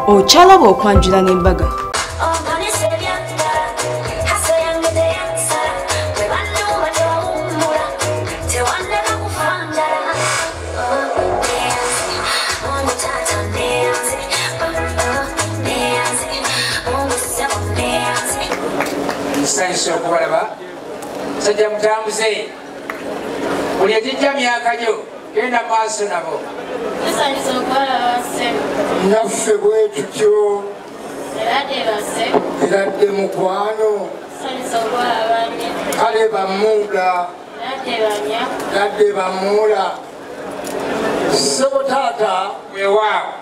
Ochalaba okwanjula n'embaga. Nsanyusa okubalaba sajja mutambuze buli ekijja myaka gyo genda maaso nabo naffe bwe tutyo eradde mukwano kale bamuula radde bamuula sebo taata wewaabo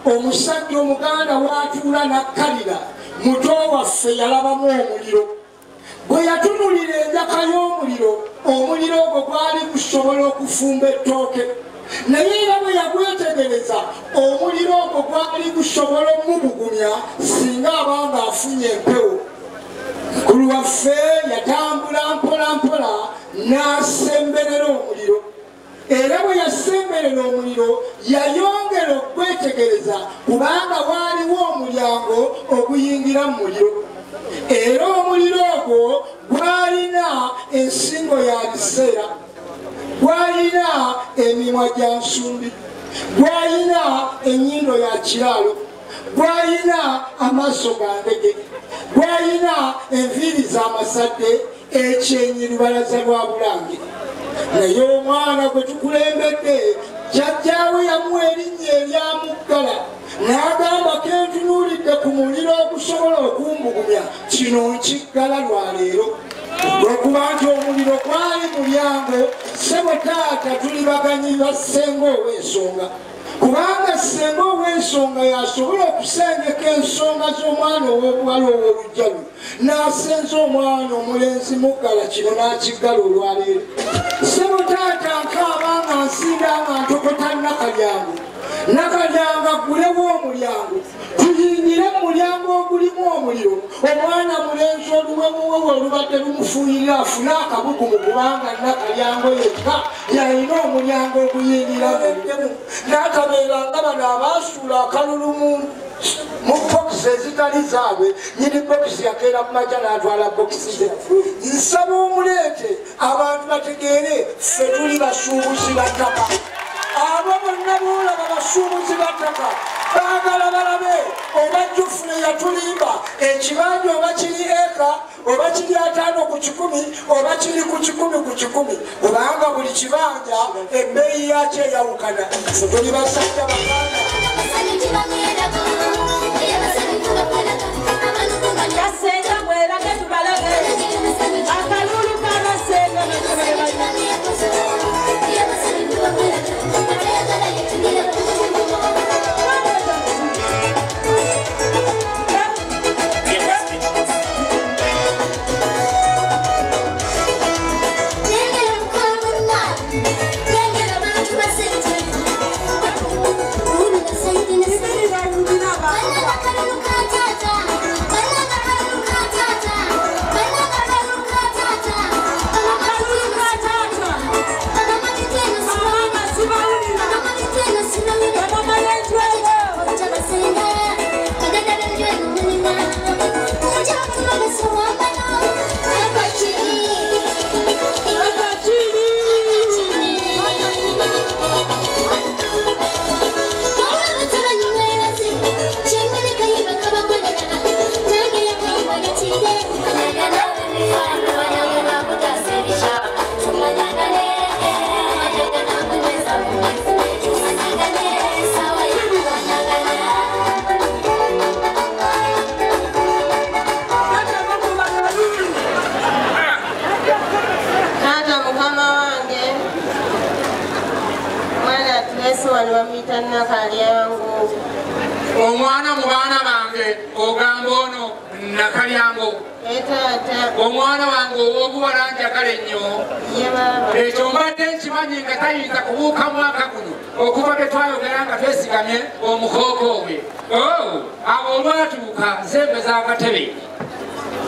omusajja omuganda watuula nakkalira muto waffe yalabamu omuliro bwe yatunulira enjaka y'omuliro omuliro ogwo gwali gusobola okufumba ettooke naye era bwe yagwetegereza omuliro ogwo gwali gusobola omubugumya singa abanga afunye empewo mukulu waffe yatambula mpola mpola n'asemberera omuliro era bwe yasemberera omuliro yayongera okwetegereza kubanga waaliwo omulyango oguyingira mu muliro era omuliro ogwo gwalina ensingo ya biseera gwalina emimwa gya nsumbi gwalina ennyindo ya kiraalo gwalina amaaso ga ndege gwalina enviiri z'amasadde ekyenyi lubalaza lwa bulange naye omwana gwe tukulembedde jjajjaawe yamuwa erinnya eryamuggala n'agamba kentunuulidde ku muliro ogusobola okumbugumya kino nkiggala lwaleero lwekuba nti omuliro gwali mulyango sebo taata tuli baganyi ba ssenga ow'ensonga kubanga ssenga ow'ensonga yasobola okusengeka ensonga z'omwana ow'obuwala ow'olujjalu n'asenza omwana omulenzi muggala kino n'akiggala olwaleero sebo taata nkaabanga nsinda nga ntokota nakalyango nakalyanga gulewo omulyango tuyingire mu mulyango ogulimu omuliro omwana mulenzi oluwemuwewe olubadde lumufuuyirira afune akabugumu kubanga nakalyango yekka yalina omulyango oguyingira muddemu n'akabeeranga bano abaasuula akalulu mu bokisi ezitali zaabwe nyini bokisi yakeera mu maja n'atwala bokisi ze nsaba omuleete abantu bategeere ffe tuli basuubuzi battaka abo bonna boolaba basuubuzi battaka baagala balabe oba jjufune yatulimba ekibanja oba kiri eka oba kiri 5 ku 100 oba kiri ku 100 ku 100 kubanga buli kibanja ebbeeyi yakyo eyawukana ffe tuli basajja baganda kasenga bwerage tubalage akalulu k'abasenga Nakalyango. Omwana mu baana bange ogamba ono Nakalyango. Tata. Omwana wange ow'obuwala njagala ennyo. Ye baba. Ekyo mbadde nkimanyi nga tayinza kubuuka mwaka guno okuva bwe twayogera nga twesigamye omukooko we. Abo olwatuuka nsembeza akatebe.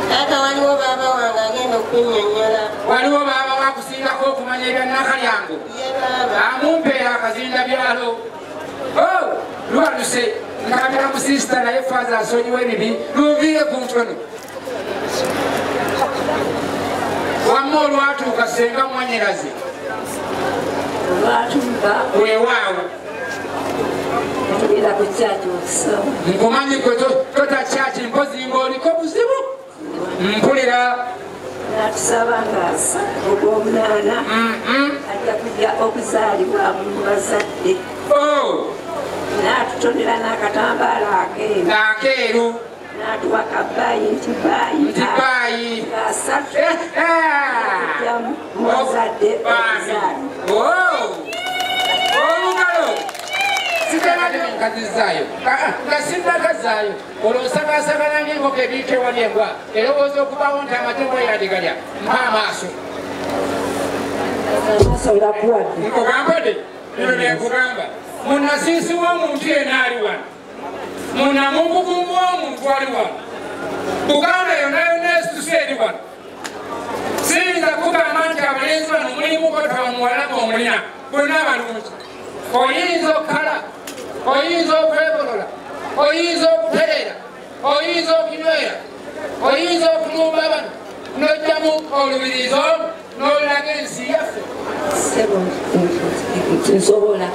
Tata waliwo baba wange agenda okunnyonnyola. Waliwo baba wakusingako okumanya ebya Nakalyango. Ye baba. Amumpeera akazinda byalo. Lwaluse nkamira mu sisita naye faaza asonyiwa ebibi luviire ku ntono. Wamma olwatuuka senga mwanyiraze. Olwatuuka weewaawo. tugenda ku kyaki okusaba. Nkumanyi gwe totakyaki mpozi ng'oliko buzibu. Mpulira. Natusaba ng'asa ogw'omunaana ajja kujja okuzaalibwa mu bazadde. N'atutonera n'akatambaala akeeru. Akeeru. N'atuwa kabaayi nti baayi. Ng'asatu. Kujja mu bazadde okuzaalibwa. Olugalo. Sitabadde nkazizaayo. Nga sinnakazaayo. Olwo nsagaasagana ng'enkoko ebiika ewali embwa. Erowooza okubaawo nti amatembo yadigalya. Mpa amaaso. Amaaso ngakuwadde. Nkugambadde. Bino bye nkugamba. Munasiisi w'omuntu yenna ali wano. Munamugugumbu w'omuntu ali wano. Buganda yonna yonna esituse eri wano. Siyinza kugamba nti abalenzi bano mulimu kotawa muwalaga omulina. Bonna balungi. Oyinza okukala. Oyinza okwebolola. Oyinza okutereera. Oyinza okunywera. Oyinza okulumba bano. N'ojjamu olubirizo n'olaga ensi yaffe. Sebo nsobola.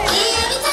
Yeah.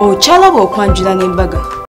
okyalaba okwanjula n'embaga